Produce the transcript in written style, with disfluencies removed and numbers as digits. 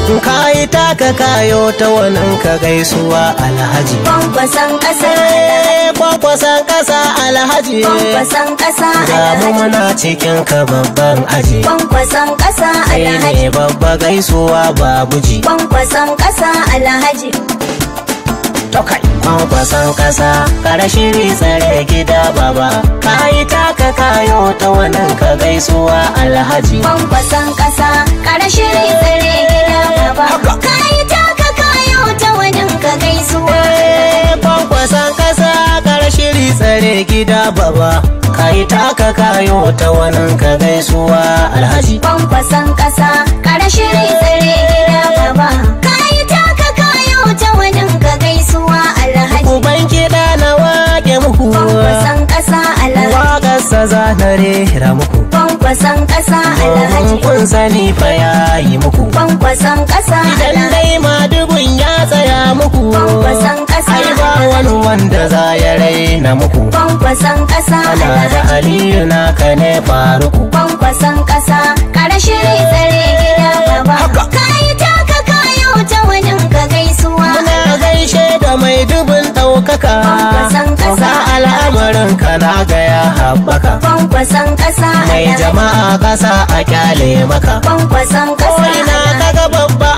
Kayi taka kayo ta wannan ka gaisuwa alhaji. Kwankwason ƙasa Kwankwason ƙasa alhaji. Kwankwason ƙasa Ga mu alhaji muna cikin ka babban aji. Kwankwason ƙasa Kai ne alhaji babba gaisuwa babuji. Kwankwason ƙasa alhaji Tokai. Kwankwason ƙasa kara shiri tsare gida baba. Kayi taka kayo ta wannan ka gaisuwa alhaji. Kwankwason ƙasa kara shiri tsare gida baba. Kayi taka kayo ta wajen ka gaisuwa. Kwankwason ƙasa kara shiri tsare gida baba. Kayi taka kayo ta wannan ka gaisuwa alhaji. Kwankwason ƙasa kara shiri tsare gida baba. Kayi taka kayo ta wajen ka gaisuwa alhaji. Uban kiɗa na wake muku. Kwankwason ƙasa alhaji Waƙarsa za na rera muku. Kwankwason ƙasa alhaji Kun sani fa ya yi muku. Kwankwason ƙasa Idan alhaji dai madugun ya tsaya muku. Kwankwason ƙasa Ai ba wani wanda za ya raina muku. Kwankwason ƙasa Ana da alhaji Aliyu naka ne faruku. Kwankwason ƙasa kara shiri tsare gida gaba. Kayi taka kayo ta wajen ka gaisuwa. Muna gaishe da mai dubin ɗaukaka. Kwankwason ƙasa Ga al'amarin ka na ga ya haɓaka. Kwankwason ƙasa Mai alhaji jama'a ƙasa a kyale maka. Kwankwason ƙasa Ina alhaji kaga babba